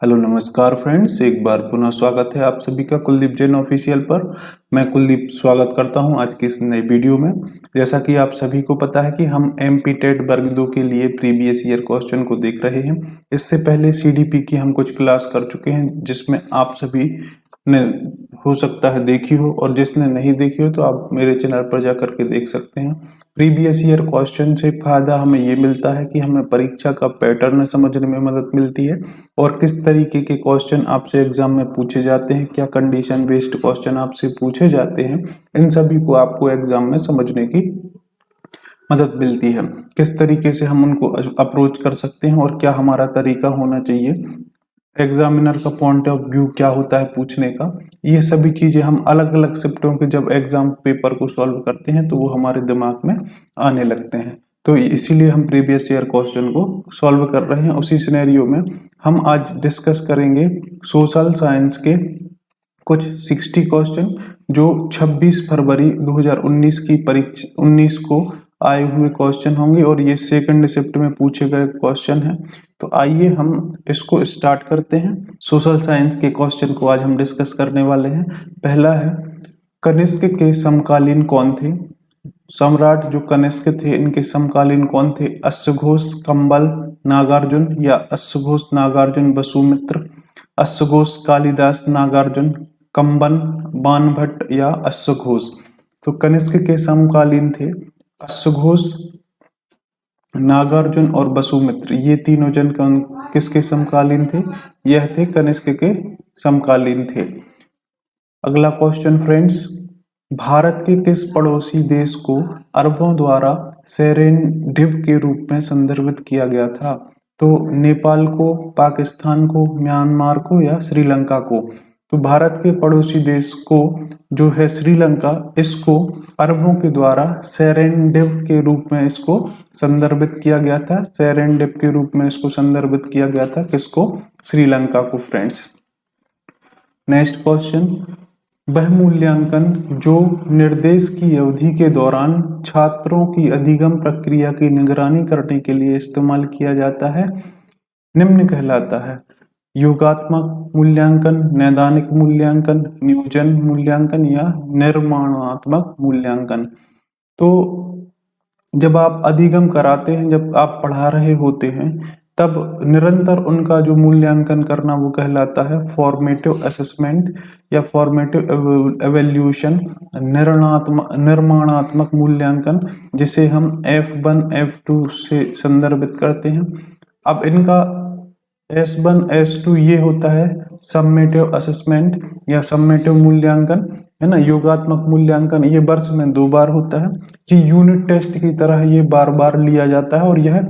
Hello नमस्कार friends, एक बार पुनः स्वागत है आप सभी का कुलदीप जैन ऑफिशियल पर। मैं कुलदीप स्वागत करता हूं आज की इस नई वीडियो में। जैसा कि आप सभी को पता है कि हम एमपी टेट वर्ग 2 के लिए प्रीवियस ईयर क्वेश्चन को देख रहे हैं। इससे पहले सीडीपी की हम कुछ क्लास कर चुके हैं जिसमें आप सभी ने हो सकता है देखी हो, और जिसने नहीं देखी हो तो आप मेरे चैनल पर जा करके देख सकते हैं। प्रीवियस ईयर क्वेश्चन से फायदा हमें ये मिलता है कि हमें परीक्षा का पैटर्न समझने में मदद मिलती है और किस तरीके के क्वेश्चन आपसे एग्जाम में पूछे जाते हैं, क्या कंडीशन बेस्ड क्वेश्चन आपसे पूछे जाते हैं, इन सभी को आपको एग्जाम में समझने की मदद मिलती है। किस तरीके से हम उनको अप्रोच कर सकते हैं और क्या हमारा तरीका होना चाहिए, एग्जामिनर का पॉइंट ऑफ व्यू क्या होता है पूछने का, ये सभी चीजें हम अलग अलग शिफ्टों के जब एग्जाम पेपर को सॉल्व करते हैं तो वो हमारे दिमाग में आने लगते हैं। तो इसीलिए हम प्रीवियस ईयर क्वेश्चन को सॉल्व कर रहे हैं। उसी सिनेरियो में हम आज डिस्कस करेंगे सोशल साइंस के कुछ 60 क्वेश्चन जो 26 फरवरी 2019 की परीक्षा 19 को आए हुए क्वेश्चन होंगे और ये सेकंड शिफ्ट में पूछे गए क्वेश्चन हैं। तो आइए हम इसको स्टार्ट करते हैं। सोशल साइंस के क्वेश्चन को आज हम डिस्कस करने वाले हैं। पहला है, कनिष्क के समकालीन कौन थे? सम्राट जो कनिष्क थे इनके समकालीन कौन थे? अश्वघोष, कंबल, नागार्जुन या अश्वघोष नागार्जुन वसुमित्र? अश्वघोष कालिदास नागार्जुन, कंबन बाणभट्ट या अश्वघोष? तो कनिष्क के समकालीन थे अश्वघोष, नागार्जुन और वसुमित्र। ये तीनों जन किसके समकालीन थे? यह थे कनिष्क के समकालीन थे। अगला क्वेश्चन फ्रेंड्स, भारत के किस पड़ोसी देश को अरबों द्वारा सेरेंडिव के रूप में संदर्भित किया गया था? तो नेपाल को, पाकिस्तान को, म्यांमार को या श्रीलंका को? तो भारत के पड़ोसी देश को जो है श्रीलंका, इसको अरबों के द्वारा सेरेंडिव के रूप में इसको संदर्भित किया गया था। सेरेंडिव के रूप में इसको संदर्भित किया गया था किसको? श्रीलंका को फ्रेंड्स। नेक्स्ट क्वेश्चन, वह मूल्यांकन जो निर्देश की अवधि के दौरान छात्रों की अधिगम प्रक्रिया की निगरानी करने के लिए इस्तेमाल किया जाता है निम्न कहलाता है? योगात्मक मूल्यांकन, नैदानिक मूल्यांकन, नियोजन मूल्यांकन या निर्माणात्मक मूल्यांकन? तो जब आप अधिगम कराते हैं, जब आप पढ़ा रहे होते हैं, तब निरंतर उनका जो मूल्यांकन करना वो कहलाता है फॉर्मेटिव असेसमेंट या फॉर्मेटिव एवेल्यूशन, निर्माणात्मक मूल्यांकन, जिसे हम F1 F2 से संदर्भित करते हैं। अब इनका S1 S2 ये होता है सम्मेटिव असेसमेंट या सम्मेटिव मूल्यांकन, है ना। योगात्मक मूल्यांकन ये वर्ष में 2 बार होता है। ये यूनिट टेस्ट की तरह ये बार बार लिया जाता है और यह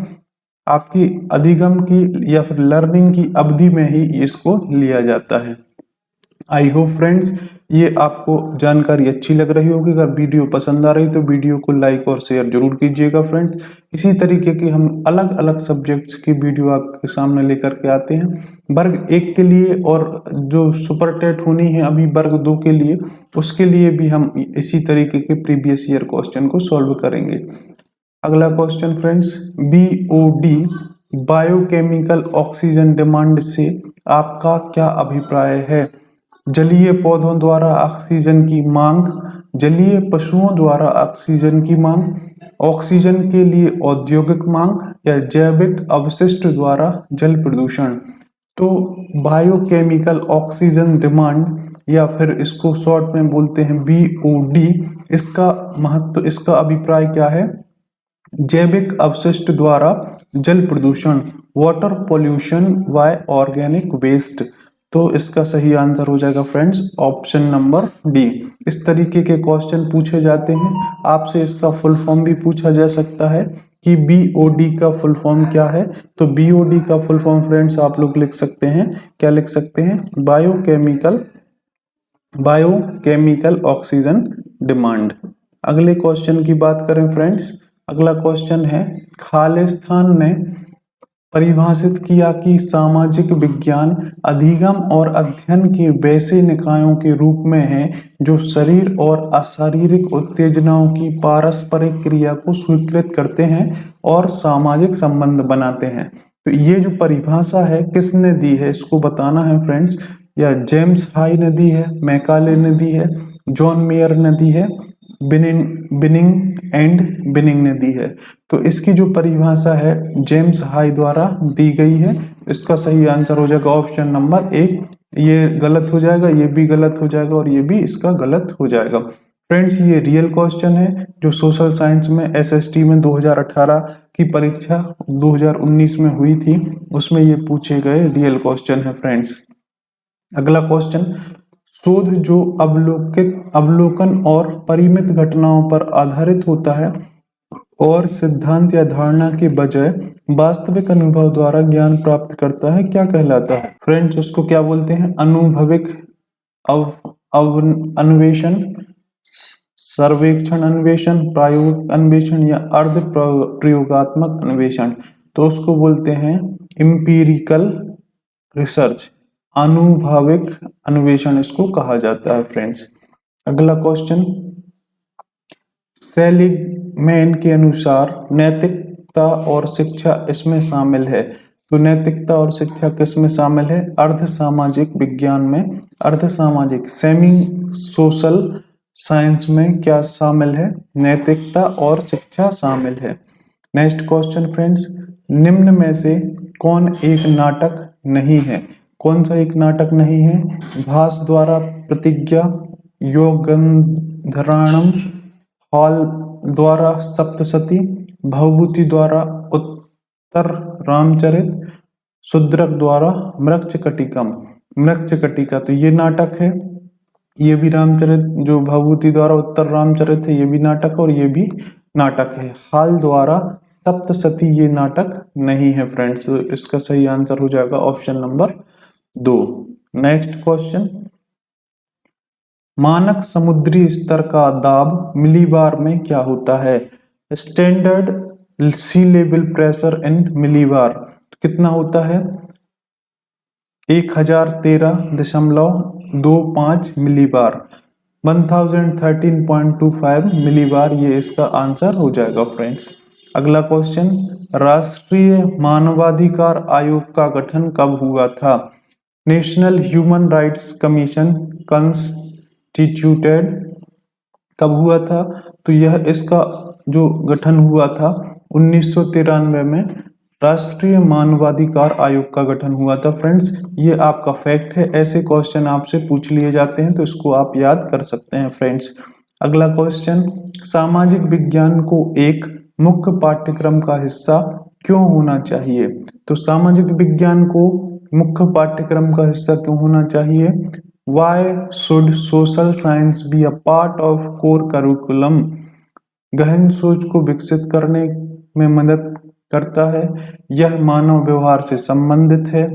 आपकी अधिगम की या फिर लर्निंग की अवधि में ही इसको लिया जाता है। आई होप फ्रेंड्स ये आपको जानकारी अच्छी लग रही होगी। अगर वीडियो पसंद आ रही तो वीडियो को लाइक और शेयर जरूर कीजिएगा फ्रेंड्स। इसी तरीके की हम अलग अलग सब्जेक्ट्स की वीडियो आपके सामने लेकर के आते हैं। वर्ग 1 के लिए और जो सुपर टेट होनी है अभी वर्ग 2 के लिए, उसके लिए भी हम इसी तरीके के प्रीवियस ईयर क्वेश्चन को सॉल्व करेंगे। अगला question friends, BOD biochemical oxygen demand से आपका क्या अभिप्राय है? जलीय पौधों द्वारा ऑक्सीजन की मांग, जलीय पशुओं द्वारा ऑक्सीजन की मांग, ऑक्सीजन के लिए औद्योगिक मांग या जैविक अवशिष्ट द्वारा जल प्रदूषण? तो बायोकेमिकल ऑक्सीजन डिमांड या फिर इसको शॉर्ट में बोलते हैं BOD, इसका महत्व, इसका अभिप्राय क्या है? जैविक अवशिष्ट द्वारा जल प्रदूषण, water pollution by organic waste. तो इसका सही आंसर हो जाएगा फ्रेंड्स ऑप्शन नंबर डी। इस तरीके के क्वेश्चन पूछे जाते हैं। आपसे इसका फुल फॉर्म भी पूछा जा सकता है कि BOD का फुल फॉर्म क्या है। तो BOD का फुल फॉर्म फ्रेंड्स आप लोग लिख सकते हैं, क्या लिख सकते हैं? Biochemical oxygen demand. अगले क्वेश्चन की बात करें फ्रेंड्स, अगला क्वेश्चन है, खालिस्तान ने परिभाषित किया कि सामाजिक विज्ञान अधिगम और अध्ययन के वैसे निकायों के रूप में है जो शरीर और अशारीरिक उत्तेजनाओं की पारस्परिक क्रिया को स्वीकृत करते हैं और सामाजिक संबंध बनाते हैं। तो ये जो परिभाषा है किसने दी है इसको बताना है फ्रेंड्स। या जेम्स हाई ने दी है, मैकाले ने दी है, जॉन मेयर ने दी है, बिनिंग ने दी है। तो इसकी जो परिभाषा है जेम्स हाई द्वारा दी गई है। इसका सही आंसर हो जाएगा ऑप्शन नंबर 1। ये गलत हो जाएगा, ये भी गलत हो जाएगा और ये भी इसका गलत हो जाएगा। फ्रेंड्स ये रियल क्वेश्चन है जो सोशल साइंस में एसएसटी में 2018 की परीक्षा 2019 में हुई थी, उसमें ये पूछे गए रियल क्वेश्चन है फ्रेंड्स। अगला क्वेश्चन, शोध जो अवलोकन और परिमित घटनाओं पर आधारित होता है और सिद्धांत या धारणा के बजाय वास्तविक अनुभव द्वारा ज्ञान प्राप्त करता है, क्या कहलाता है? फ्रेंड्स उसको क्या बोलते हैं? अनुभविक अन्वेषण, सर्वेक्षण अन्वेषण, प्रायोगिक अन्वेषण या अर्ध प्रयोगात्मक अन्वेषण। तो उसको बोलते हैं एम्पिरिकल रिसर्च, अनुभविक अन्वेषण इसको कहा जाता है फ्रेंड्स। अगला क्वेश्चन, सेलिगमैन के अनुसार नैतिकता और शिक्षा इसमें शामिल है। तो नैतिकता और शिक्षा किसमें शामिल है? अर्ध सामाजिक विज्ञान में, अर्ध सामाजिक सेमी सोशल साइंस में क्या शामिल है? नैतिकता और शिक्षा शामिल है। नेक्स्ट क्वेश्चन फ्रेंड्स, निम्न में से कौन एक नाटक नहीं है? कौन सा एक नाटक नहीं है? भास द्वारा प्रतिज्ञा, योगंधराणम, हॉल द्वारा सप्तशती, भवभूति द्वारा उत्तर रामचरित, शूद्रक द्वारा मृच्छकटिकम। मृच्छकटिका तो ये नाटक है, ये भी रामचरित, जो भवभूति द्वारा उत्तर रामचरित है ये भी नाटक और ये भी नाटक है। हाल द्वारा सप्तशती ये नाटक नहीं है फ्रेंड्स। तो इसका सही आंसर हो जाएगा ऑप्शन नंबर 2। नेक्स्ट क्वेश्चन, मानक समुद्री स्तर का दाब मिलीबार में क्या होता है? Standard sea level pressure in millibar कितना होता है? 1013.25 मिलीबार, 1013.25 मिलीबार, ये इसका आंसर हो जाएगा फ्रेंड्स। अगला क्वेश्चन, राष्ट्रीय मानवाधिकार आयोग का गठन कब हुआ था? National human rights commission constituted कब हुआ था? तो यह इसका जो गठन हुआ था 1993 में राष्ट्रीय मानवाधिकार आयोग का गठन हुआ था फ्रेंड्स। ये आपका फैक्ट है, ऐसे क्वेश्चन आपसे पूछ लिए जाते हैं तो इसको आप याद कर सकते हैं फ्रेंड्स। अगला क्वेश्चन, सामाजिक विज्ञान को एक मुख्य पाठ्यक्रम का हिस्सा क्यों होना चाहिए? तो सामाजिक विज्ञान को मुख्य पाठ्यक्रम का हिस्सा क्यों होना चाहिए? Why should social science be a part of core curriculum? गहन सोच को विकसित करने में मदद करता है, यह मानव व्यवहार से संबंधित है,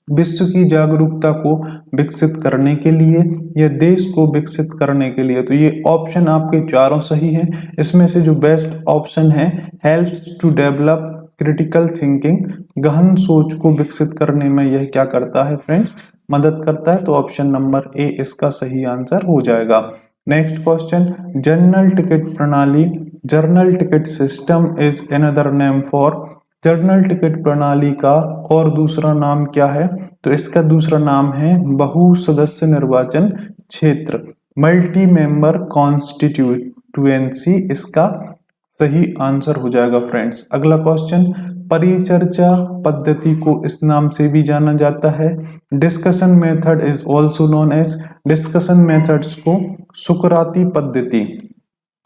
विश्व की जागरूकता को विकसित करने के लिए, या देश को विकसित करने के लिए। तो ये ऑप्शन आपके चारों सही हैं। इसमें से जो बेस्ट ऑप्शन है, helps to develop critical thinking, गहन सोच को विकसित करने में यह क्या करता है फ्रेंड्स? मदद करता है। तो ऑप्शन नंबर ए इसका सही आंसर हो जाएगा। नेक्स्ट क्वेश्चन, जर्नल टिकट प्रणाली, journal ticket system is another name for, journal ticket प्रणाली का और दूसरा नाम क्या है? तो इसका दूसरा नाम है बहु सदस्य निर्वाचन क्षेत्र, मल्टी मेंबर कॉन्स्टिट्यूएंसी, इसका सही आंसर हो जाएगा फ्रेंड्स। अगला क्वेश्चन, परिचर्चा पद्धति को इस नाम से भी जाना जाता है। Discussion method is also known as, discussion methods को सुकराती पद्धति,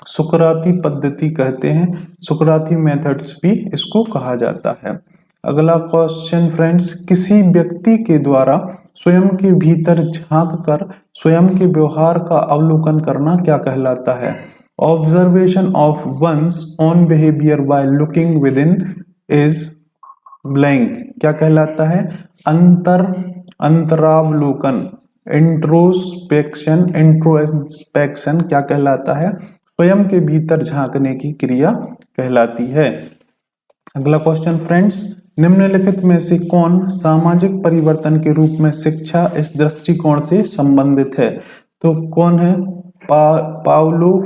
सुकराती पद्धति कहते हैं, सुकराती मेथड्स भी इसको कहा जाता है। अगला क्वेश्चन फ्रेंड्स, किसी व्यक्ति के द्वारा स्वयं के भीतर झांक कर स्वयं के व्यवहार का अवलोकन करना क्या कहलाता है? Observation of one's own behaviour by looking with in is blank, क्या कहलाता है? अंतरावलोकन, इंट्रोस्पेक्शन क्या कहलाता है? स्वयं के भीतर झांकने की क्रिया कहलाती है। अगला क्वेश्चन फ्रेंड्स, निम्नलिखित में से कौन सामाजिक परिवर्तन के रूप में शिक्षा इस दृष्टिकोण से संबंधित है? तो कौन है? पाउलो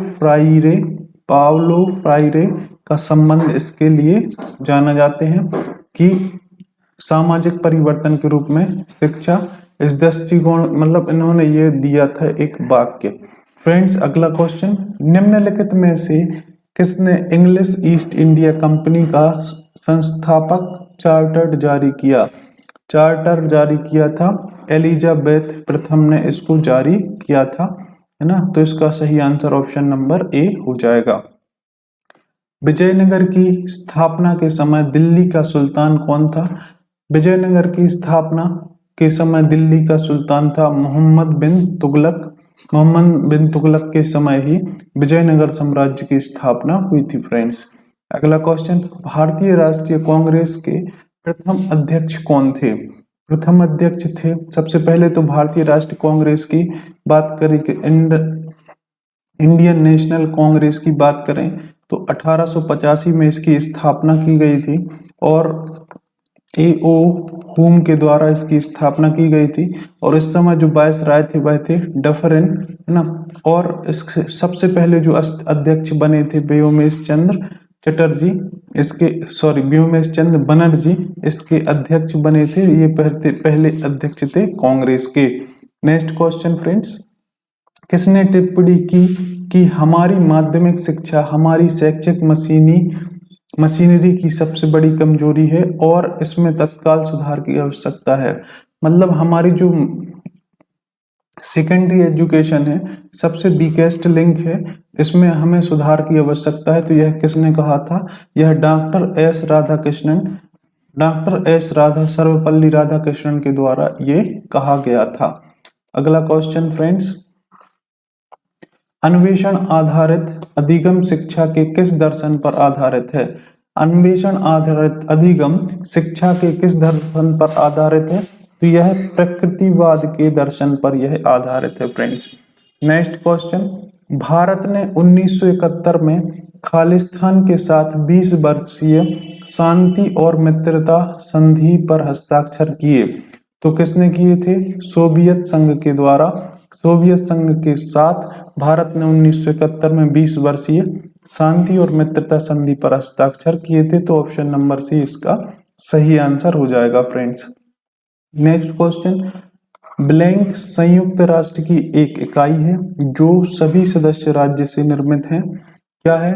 फ्राइरे का संबंध इसके लिए जाना जाते हैं कि सामाजिक परिवर्तन के रूप में शिक्षा, इस दृष्टिकोण मतलब इन्होंने ये दिया था एक वाक्य। फ्रेंड्स अगला क्वेश्चन, निम्नलिखित में से किसने इंग्लिश ईस्ट इंडिया कंपनी का संस्थापक चार्टर जारी किया? चार्टर जारी किया था एलिजाबेथ प्रथम ने इसको जारी किया था, है ना। तो इसका सही आंसर ऑप्शन नंबर ए हो जाएगा। विजयनगर की स्थापना के समय दिल्ली का सुल्तान कौन था? विजयनगर की स्थापना के समय दिल्ली का सुल्तान था मोहम्मद बिन तुगलक। मोहम्मद बिन तुगलक के समय ही विजयनगर साम्राज्य की स्थापना हुई थी फ्रेंड्स। अगला क्वेश्चन, भारतीय राष्ट्रीय कांग्रेस के प्रथम अध्यक्ष कौन थे? प्रथम अध्यक्ष थे, सबसे पहले तो भारतीय राष्ट्रीय कांग्रेस की बात करें कि इंडियन नेशनल कांग्रेस की बात करें तो 1885 में इसकी स्थापना की गई थी और A.O. हुम के द्वारा इसकी स्थापना की गई थी। और इस समय जो वायसराय थे वह थे डफरिन, है ना। और इस सबसे पहले जो अध्यक्ष बने थे व्योमेश चंद्र चटर्जी, व्योमेश चंद्र बनर्जी इसके अध्यक्ष बने थे। ये पहले अध्यक्ष थे कांग्रेस के। नेक्स्ट क्वेश्चन फ्रेंड्स, किसने टिप्पणी की कि हमारी माध्यमिक शिक्षा हमारी शैक्षिक मशीनरी की सबसे बड़ी कमजोरी है और इसमें तत्काल सुधार की आवश्यकता है? मतलब हमारी जो सेकेंडरी एजुकेशन है सबसे वीकेस्ट लिंक है, इसमें हमें सुधार की आवश्यकता है। तो यह किसने कहा था? यह डॉक्टर एस राधा सर्वपल्ली राधाकृष्णन के द्वारा ये कहा गया था। अगला क्वेश्चन फ्रेंड्स, अन्वेषण आधारित अधिगम शिक्षा के किस दर्शन पर आधारित है? अन्वेषण आधारित अधिगम शिक्षा के किस दर्शन पर आधारित है? तो यह प्रकृतिवाद के दर्शन पर यह आधारित है फ्रेंड्स। नेक्स्ट क्वेश्चन, भारत ने 1971 में खालिस्तान के साथ 20 वर्षीय शांति और मित्रता संधि पर हस्ताक्षर किए। तो किसने किए थे? सोवियत संघ के द्वारा। सोवियत संघ के साथ भारत ने 1971 में 20 वर्षीय शांति और मित्रता संधि पर हस्ताक्षर किए थे। तो ऑप्शन नंबर सी इसका सही आंसर हो जाएगा फ्रेंड्स। नेक्स्ट क्वेश्चन, ब्लैंक संयुक्त राष्ट्र की एक इकाई है जो सभी सदस्य राज्य से निर्मित है। क्या है?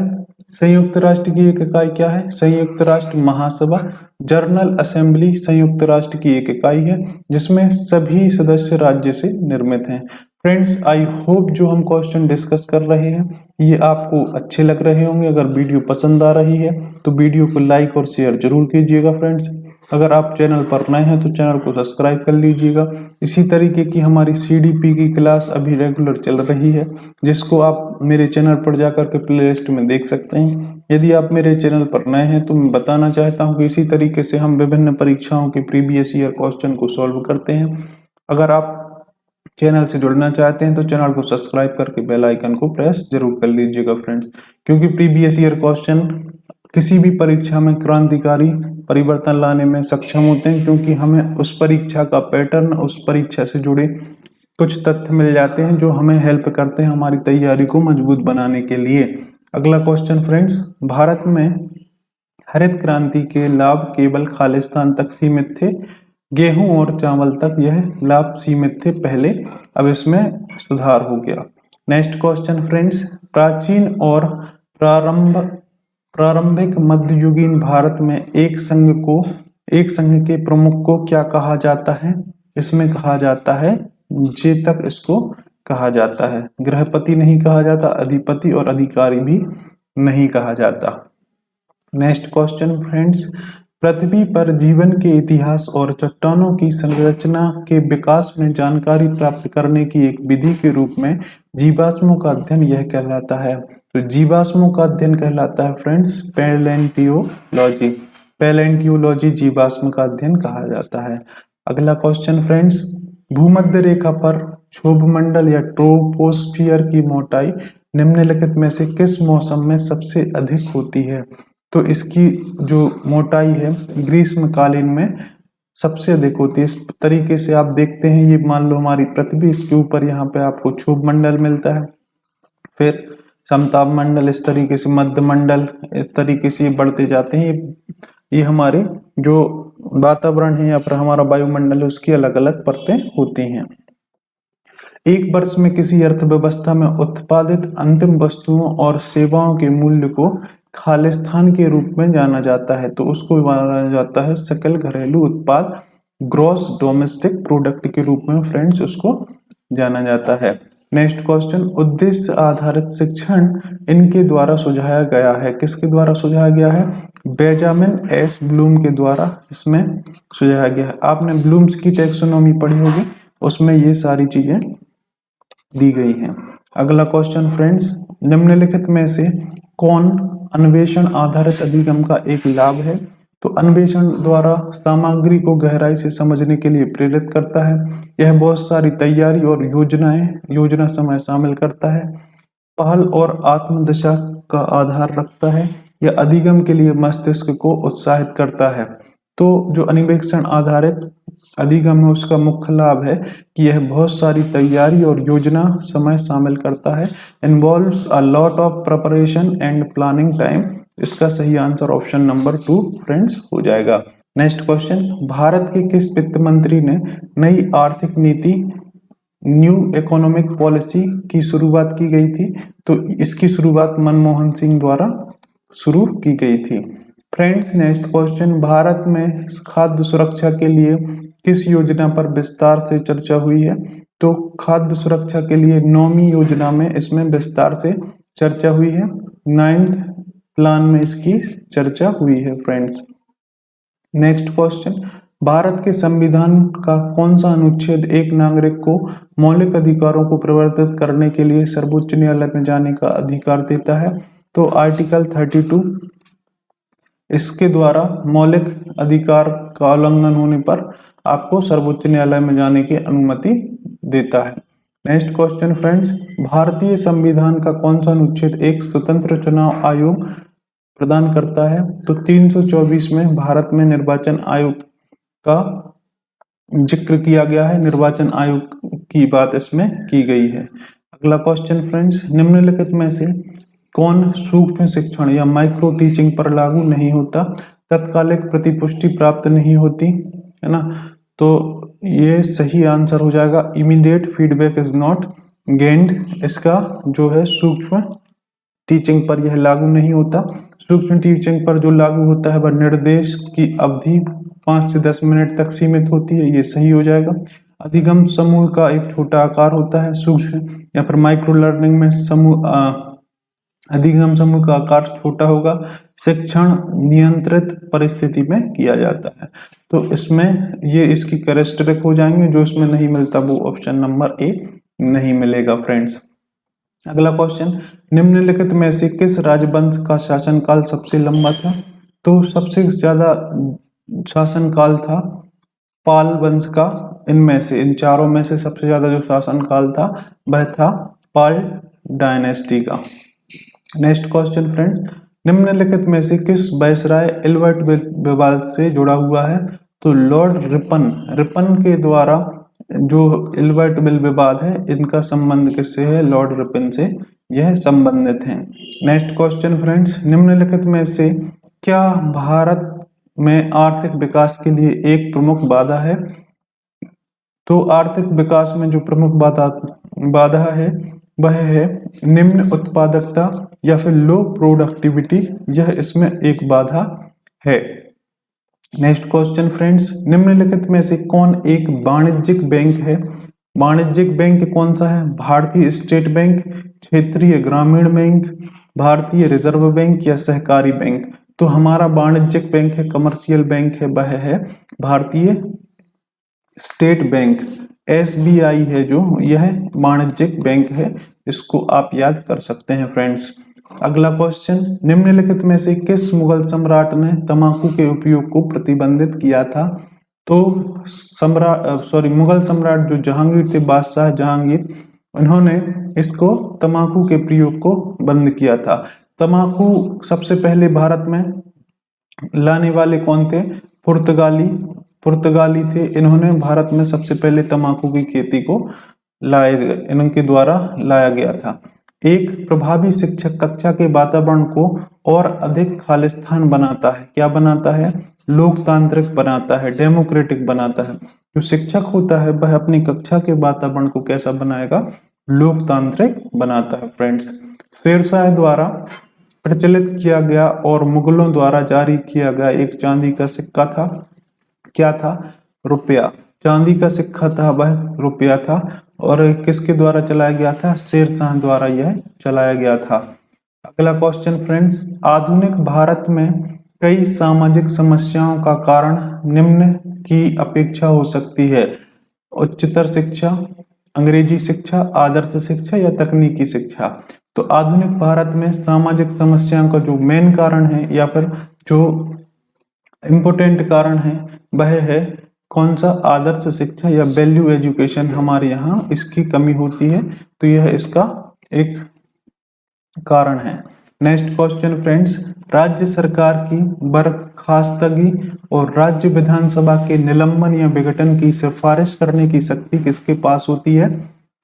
संयुक्त राष्ट्र की एक इकाई क्या है? संयुक्त राष्ट्र महासभा, जनरल असेंबली संयुक्त राष्ट्र की एक इकाई है जिसमें सभी सदस्य राज्य से निर्मित हैं। फ्रेंड्स आई होप जो हम क्वेश्चन डिस्कस कर रहे हैं ये आपको अच्छे लग रहे होंगे। अगर वीडियो पसंद आ रही है तो वीडियो को लाइक और शेयर जरूर कीजिएगा फ्रेंड्स। अगर आप चैनल पर नए हैं तो चैनल को सब्सक्राइब कर लीजिएगा। इसी तरीके की हमारी CDP की क्लास अभी रेगुलर चल रही है जिसको आप मेरे चैनल पर जाकर के प्लेलिस्ट में देख सकते हैं। यदि आप मेरे चैनल पर नए हैं तो मैं बताना चाहता हूं कि इसी तरीके से हम विभिन्न परीक्षाओं के प्रीवियस ईयर क्वेश्चन को सॉल्व करते हैं। अगर आप चैनल से जुड़ना चाहते हैं तो चैनल को सब्सक्राइब करके बेल आइकन को प्रेस जरूर कर लीजिएगा फ्रेंड्स, क्योंकि प्रीवियस ईयर क्वेश्चन किसी भी परीक्षा में क्रांतिकारी परिवर्तन लाने में सक्षम होते हैं, क्योंकि हमें उस परीक्षा का पैटर्न, उस परीक्षा से जुड़े कुछ तथ्य मिल जाते हैं जो हमें हेल्प करते हैं हमारी तैयारी को मजबूत बनाने के लिए। अगला क्वेश्चन फ्रेंड्स, भारत में हरित क्रांति के लाभ केवल खालिस्तान तक सीमित थे, गेहूं और चावल तक यह लाभ सीमित थे पहले, अब इसमें सुधार हो गया। नेक्स्ट क्वेश्चन फ्रेंड्स, प्राचीन और प्रारंभिक मध्ययुगीन भारत में एक संघ के प्रमुख को क्या कहा जाता है? इसमें कहा जाता है जेतक, इसको कहा जाता है। गृहपति नहीं कहा जाता, अधिपति और अधिकारी भी नहीं कहा जाता। नेक्स्ट क्वेश्चन फ्रेंड्स, पृथ्वी पर जीवन के इतिहास और चट्टानों की संरचना के विकास में जानकारी प्राप्त करने की एक विधि के रूप में जीवाश्मों का अध्ययन यह कहलाता है। तो जीवाश्मों का अध्ययन कहलाता है फ्रेंड्स पैलेंटियोलॉजी। पैलेंटियोलॉजी जीवाश्म का अध्ययन कहा जाता है। अगला क्वेश्चन फ्रेंड्स, भूमध्य रेखा पर क्षोभ मंडल या ट्रोपोस्फियर की मोटाई निम्नलिखित में से किस मौसम में सबसे अधिक होती है? तो इसकी जो मोटाई है ग्रीष्मकालीन में सबसे अधिक होती है। इस तरीके से आप देखते हैं, ये मान लो हमारी पृथ्वी, इसके ऊपर यहाँ पे आपको क्षोभ मंडल मिलता है, फिर समताप मंडल, इस तरीके से मध्य मंडल, इस तरीके से ये बढ़ते जाते हैं। ये हमारे जो वातावरण है या फिर हमारा वायुमंडल है उसकी अलग अलग परतें होती हैं। एक वर्ष में किसी अर्थव्यवस्था में उत्पादित अंतिम वस्तुओं और सेवाओं के मूल्य को खालिस्तान के रूप में जाना जाता है, तो उसको माना जाता है सकल घरेलू उत्पाद, ग्रॉस डोमेस्टिक प्रोडक्ट के रूप में फ्रेंड्स उसको जाना जाता है। नेक्स्ट क्वेश्चन, उद्देश्य आधारित शिक्षण इनके द्वारा सुझाया गया है, किसके द्वारा सुझाया गया है? बेंजामिन एस ब्लूम के द्वारा इसमें सुझाया गया है। आपने ब्लूम्स की टैक्सोनॉमी पढ़ी होगी, उसमें ये सारी चीजें दी गई हैं। अगला क्वेश्चन फ्रेंड्स, निम्नलिखित में से कौन अन्वेषण आधारित अधिगम का एक लाभ है? तो अन्वेषण द्वारा सामग्री को गहराई से समझने के लिए प्रेरित करता है। यह बहुत सारी तैयारी और योजना समय शामिल करता है। पहल और आत्मदशा का आधार रखता है। यह अधिगम के लिए मस्तिष्क को उत्साहित करता है। तो जो अन्वेषण आधारित अधिगम है उसका मुख्य लाभ है कि यह बहुत सारी तैयारी और योजना समय शामिल करता है। Involves a lot of preparation and planning time. इसका सही आंसर ऑप्शन नंबर 2 फ्रेंड्स हो जाएगा। नेक्स्ट क्वेश्चन, भारत के किस वित्त मंत्री ने नई आर्थिक नीति न्यू इकोनॉमिक पॉलिसी की शुरुआत की गई थी? तो इसकी शुरुआत मनमोहन सिंह द्वारा शुरू की गई थी। फ्रेंड्स नेक्स्ट क्वेश्चन, भारत में खाद्य सुरक्षा के लिए किस योजना पर विस्तार से चर्चा हुई है? तो खाद्य सुरक्षा के लिए 9वीं योजना में इसमें विस्तार से चर्चा हुई है। 9th प्लान में इसकी चर्चा हुई है फ्रेंड्स। नेक्स्ट क्वेश्चन, भारत के संविधान का कौन सा अनुच्छेद एक नागरिक को मौलिक अधिकारों को प्रवर्तित करने के लिए सर्वोच्च न्यायालय में जाने का अधिकार देता है? तो आर्टिकल 32 इसके द्वारा मौलिक अधिकार का उल्लंघन होने पर आपको सर्वोच्च न्यायालय में जाने की अनुमति देता है। नेक्स्ट क्वेश्चन फ्रेंड्स, भारतीय संविधान का कौन सा अनुच्छेद एक स्वतंत्र चुनाव आयोग प्रदान करता है? तो 324 में भारत में निर्वाचन आयोग का जिक्र किया गया है, निर्वाचन आयोग की बात इसमें की गई है। अगला क्वेश्चन फ्रेंड्स, निम्नलिखित में से कौन सूक्ष्म शिक्षण या माइक्रो टीचिंग पर लागू नहीं होता? तत्कालिक प्रतिपुष्टि प्राप्त नहीं होती, है ना? तो ये सही आंसर हो जाएगा, immediate feedback is not gained. इसका जो है सूक्ष्म टीचिंग पर यह लागू नहीं होता। सूक्ष्म टीचिंग पर जो लागू होता है वह निर्देश की अवधि 5 से 10 मिनट तक सीमित होती है, ये सही हो जाएगा। अधिगम समूह का एक छोटा आकार होता है। सूक्ष्म या फिर माइक्रो लर्निंग में अधिगम समूह का आकार छोटा होगा। शिक्षण नियंत्रित परिस्थिति में किया जाता है। तो इसमें ये इसकी कैरेक्टरिस्टिक हो जाएंगे। जो इसमें नहीं मिलता वो ऑप्शन नंबर ए नहीं मिलेगा फ्रेंड्स। अगला क्वेश्चन, निम्नलिखित में से किस राजवंश का शासनकाल सबसे लंबा था? तो सबसे ज्यादा शासनकाल था पाल वंश का। इनमें से इन चारों में से सबसे ज्यादा जो शासनकाल था वह था पाल डायनेस्टी का। नेक्स्ट क्वेश्चन फ्रेंड्स, निम्नलिखित में से किस वायसराय एल्बर्ट विवाद से जुड़ा हुआ है? तो लॉर्ड रिपन के द्वारा जो एल्बर्ट बिल विवाद है इनका संबंध किससे है? लॉर्ड रिपन से यह संबंधित है। नेक्स्ट क्वेश्चन फ्रेंड्स, निम्नलिखित में से क्या भारत में आर्थिक विकास के लिए एक प्रमुख बाधा है? तो आर्थिक विकास में जो प्रमुख बाधा है वह है निम्न उत्पादकता या फिर लो प्रोडक्टिविटी, यह इसमें एक बाधा है। नेक्स्ट क्वेश्चन फ्रेंड्स, निम्नलिखित में से कौन एक वाणिज्यिक बैंक है? वाणिज्यिक बैंक कौन सा है? भारतीय स्टेट बैंक, क्षेत्रीय ग्रामीण बैंक, भारतीय रिजर्व बैंक या सहकारी बैंक? तो हमारा वाणिज्यिक बैंक है, कमर्शियल बैंक है, वह है भारतीय स्टेट बैंक। SBI है जो यह वाणिज्यिक बैंक है, इसको आप याद कर सकते हैं फ्रेंड्स। अगला क्वेश्चन, निम्नलिखित में से किस मुगल सम्राट ने तंबाकू के उपयोग को प्रतिबंधित किया था? तो मुगल सम्राट जो जहांगीर थे, बादशाह जहांगीर, उन्होंने इसको तंबाकू के प्रयोग को बंद किया था। तंबाकू सबसे पहले भारत में लाने वाले कौन थे? पुर्तगाली थे। इन्होंने भारत में सबसे पहले तंबाकू की खेती को इनके द्वारा लाया गया था। एक प्रभावी शिक्षक कक्षा के वातावरण को और अधिक खालिस्तान बनाता है। क्या बनाता है? लोकतांत्रिक बनाता है, डेमोक्रेटिक बनाता है। जो शिक्षक होता है वह अपनी कक्षा के वातावरण को कैसा बनाएगा? लोकतांत्रिक बनाता है। फ्रेंड्स, शेरशाह द्वारा प्रचलित किया गया और मुगलों द्वारा जारी किया गया एक चांदी का सिक्का था। क्या था? रुपया। चांदी का सिक्का था, वह रुपया था। और किसके द्वारा चलाया गया था? शेरशाह द्वारा यह चलाया गया था। अगला क्वेश्चन फ्रेंड्स, आधुनिक भारत में कई सामाजिक समस्याओं का कारण निम्न की अपेक्षा हो सकती है: उच्चतर शिक्षा, अंग्रेजी शिक्षा, आदर्श शिक्षा या तकनीकी शिक्षा। तो आधुनिक भारत में सामाजिक समस्याओं का जो मेन कारण है या फिर जो इम्पोर्टेंट कारण है वह है कौन सा? आदर्श शिक्षा या वैल्यू एजुकेशन। हमारे यहाँ इसकी कमी होती है, तो यह इसका एक कारण है। नेक्स्ट क्वेश्चन फ्रेंड्स, राज्य सरकार की बर्खास्तगी और राज्य विधानसभा के निलंबन या विघटन की सिफारिश करने की शक्ति किसके पास होती है?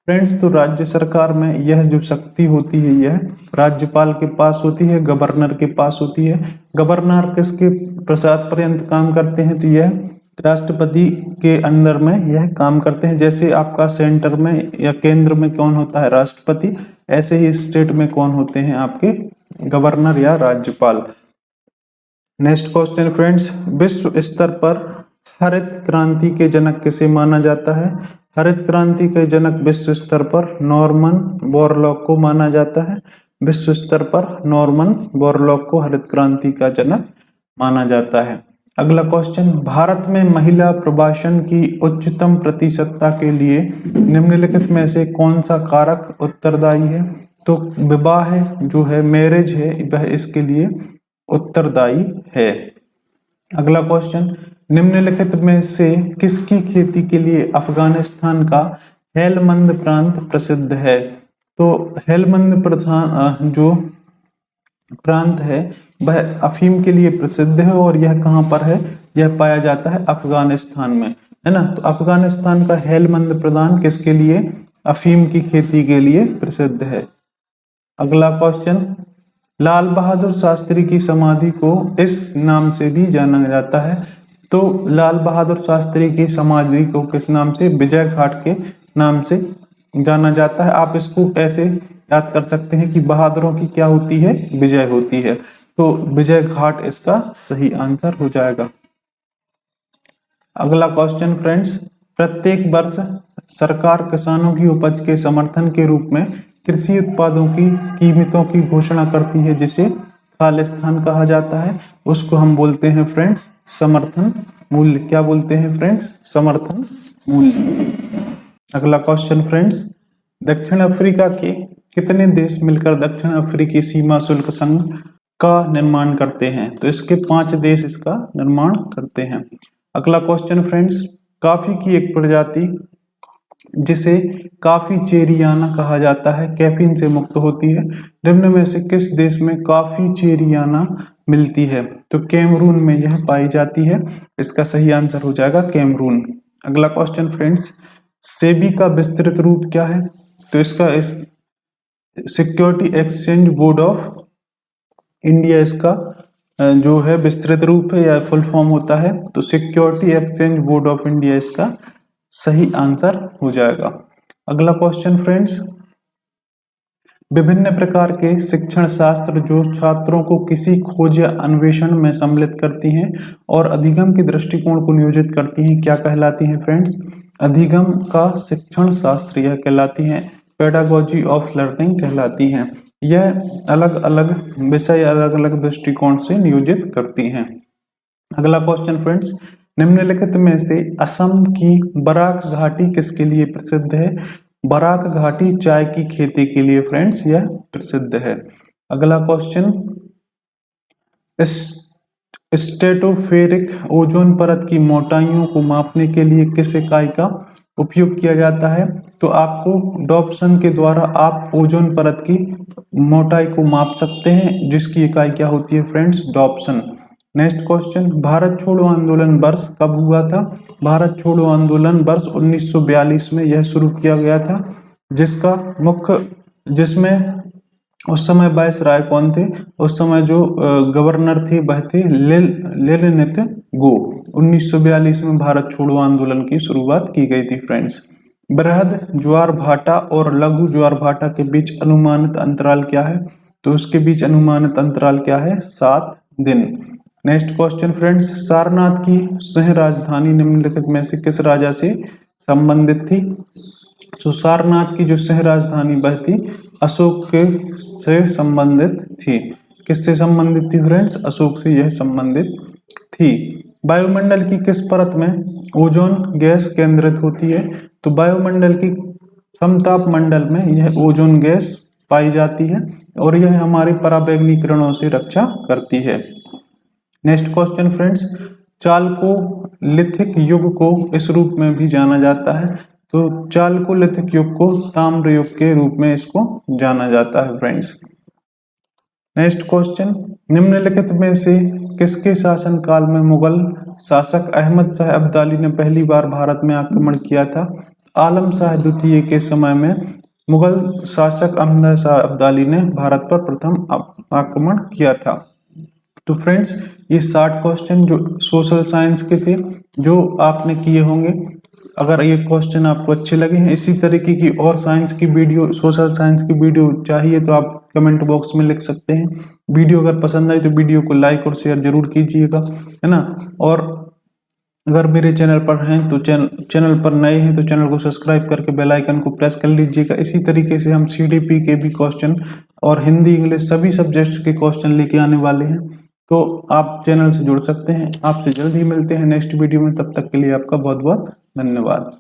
फ्रेंड्स, तो राज्य सरकार में यह जो शक्ति होती है यह राज्यपाल के पास होती है, गवर्नर के पास होती है। गवर्नर किसके प्रसाद पर्यंत काम करते हैं? तो यह राष्ट्रपति के अंदर में यह काम करते हैं। जैसे आपका सेंटर में या केंद्र में कौन होता है? राष्ट्रपति। ऐसे ही स्टेट में कौन होते हैं? आपके गवर्नर या राज्यपाल। नेक्स्ट क्वेश्चन फ्रेंड्स, विश्व स्तर पर हरित क्रांति के जनक किसे माना जाता है? हरित क्रांति के जनक विश्व स्तर पर नॉर्मन बोरलॉग को माना जाता है। विश्व स्तर पर नॉर्मन बोरलॉग को हरित क्रांति का जनक माना जाता है। अगला क्वेश्चन, भारत में महिला प्रवासन की उच्चतम प्रतिशतता के लिए निम्नलिखित में से कौन सा कारक उत्तरदायी है? तो विवाह जो है, मैरिज है, वह इसके लिए उत्तरदायी है। अगला क्वेश्चन, निम्नलिखित में से किसकी खेती के लिए अफगानिस्तान का हेलमंद प्रांत प्रसिद्ध है? तो हेलमंद जो प्रांत है वह अफीम के लिए प्रसिद्ध है और यह कहाँ पर है? यह पाया जाता है अफगानिस्तान में, है ना। तो अफगानिस्तान का हेलमंद प्रांत किसके लिए? अफीम की खेती के लिए प्रसिद्ध है। अगला क्वेश्चन, लाल बहादुर शास्त्री की समाधि को इस नाम से भी जाना जाता है। तो लाल बहादुर शास्त्री की समाधि को किस नाम से? विजय घाट के नाम से जाना जाता है। आप इसको ऐसे याद कर सकते हैं कि बहादुरों की क्या होती है? विजय होती है। तो विजय घाट इसका सही आंसर हो जाएगा। अगला क्वेश्चन फ्रेंड्स, प्रत्येक वर्ष सरकार किसानों की उपज के समर्थन के रूप में कृषि उत्पादों की कीमतों की घोषणा करती है, जिसे खालिस्तान कहा जाता है। उसको हम बोलते हैं फ्रेंड्स समर्थन मूल्य। क्या बोलते हैं फ्रेंड्स? समर्थन मूल्य। अगला क्वेश्चन फ्रेंड्स, दक्षिण अफ्रीका के कितने देश मिलकर दक्षिण अफ्रीकी सीमा शुल्क संघ का निर्माण करते हैं? तो इसके 5 देश इसका निर्माण करते हैं। अगला क्वेश्चन फ्रेंड्स, कॉफी की एक प्रजाति जिसे कॉफी चेरियाना कहा जाता है कैफीन से मुक्त होती है। निम्न में से किस देश में कॉफी चेरियाना मिलती है? तो कैमरून में यह पाई जाती है। इसका सही आंसर हो जाएगा कैमरून। अगला क्वेश्चन फ्रेंड्स, सेबी का विस्तृत रूप क्या है? तो इसका security exchange board of India इसका जो है विस्तृत रूप है या फुल फॉर्म होता है। तो security exchange board of India इसका सही आंसर हो जाएगा। अगला क्वेश्चन फ्रेंड्स, विभिन्न प्रकार के शिक्षण शास्त्र जो छात्रों को किसी खोज या अन्वेषण में सम्मिलित करती हैं और अधिगम के दृष्टिकोण को नियोजित करती हैं, क्या कहलाती हैं फ्रेंड्स? अधिगम का शिक्षण शास्त्र यह कहलाती हैं। पेडागोजी ऑफ लर्निंग कहलाती हैं। यह अलग अलग विषय अलग अलग दृष्टिकोण से नियोजित करती हैं। अगला क्वेश्चन फ्रेंड्स, निम्नलिखित में से असम की बराक घाटी किसके लिए प्रसिद्ध है? बराक घाटी चाय की खेती के लिए फ्रेंड्स यह प्रसिद्ध है। अगला क्वेश्चन, स्ट्रेटोस्फेरिक ओजोन परत की मोटाइयों को मापने के लिए किस इकाई का उपयोग किया जाता है? तो आपको डॉप्सन के द्वारा आप ओजोन परत की मोटाई को माप सकते हैं, जिसकी इकाई क्या होती है friends? Dobson. Next question, Bharat छोड़ो आंदोलन वर्ष कब हुआ था? भारत छोड़ो आंदोलन वर्ष 1942 में यह शुरू किया गया था, जिसमें उस समय वायसराय कौन थे? उस समय जो गवर्नर थे वह थे लेलेनित गो। 1942 में भारत छोड़ो आंदोलन की शुरुआत की गई थी फ्रेंड्स। बृहद ज्वार भाटा और लघु ज्वार भाटा के बीच अनुमानित अंतराल क्या है? तो उसके बीच अनुमानित अंतराल क्या है? 7 दिन। नेक्स्ट क्वेश्चन फ्रेंड्स, सारनाथ की सह राजधानी निम्नलिखित में से किस राजा से संबंधित थी? तो सारनाथ की जो सह राजधानी वह थी अशोक के से संबंधित थी। किससे संबंधित थी फ्रेंड्स? अशोक से यह संबंधित थी। वायुमंडल की किस परत में ओजोन गैस केंद्रित होती है? तो वायुमंडल की समताप मंडल में यह ओजोन गैस पाई जाती है और यह हमारी पराबैंगनी किरणों से रक्षा करती है। नेक्स्ट क्वेश्चन फ्रेंड्स, चालकोलिथिक युग को इस रूप में भी जाना जाता है। तो चालकोलिथिक युग को ताम्र युग के रूप में इसको जाना जाता है फ्रेंड्स। नेक्स्ट क्वेश्चन, निम्नलिखित में से किसके शासनकाल में मुगल शासक अहमद शाह अब्दाली ने पहली बार भारत में आक्रमण किया था? आलम शाह द्वितीय के समय में मुगल शासक अहमद शाह अब्दाली ने भारत पर प्रथम आक्रमण किया था। तो फ्रेंड्स ये 60 क्वेश्चन जो सोशल साइंस के थे जो आपने किए होंगे। अगर ये क्वेश्चन आपको अच्छे लगे हैं, इसी तरीके की और साइंस की वीडियो, सोशल साइंस की वीडियो चाहिए तो आप कमेंट बॉक्स में लिख सकते हैं। वीडियो अगर पसंद आई तो वीडियो को लाइक और शेयर जरूर कीजिएगा, है ना। और अगर मेरे चैनल पर हैं तो चैनल पर नए हैं तो चैनल को सब्सक्राइब करके बेल आइकन को प्रेस कर लीजिएगा। इसी तरीके से हम सीडीपी के भी क्वेश्चन और हिंदी इंग्लिश सभी सब्जेक्ट्स के क्वेश्चन लेके आने वाले हैं, तो आप चैनल से जुड़ सकते हैं। आपसे जल्द ही मिलते हैं नेक्स्ट वीडियो में, तब तक के लिए आपका बहुत बहुत धन्यवाद।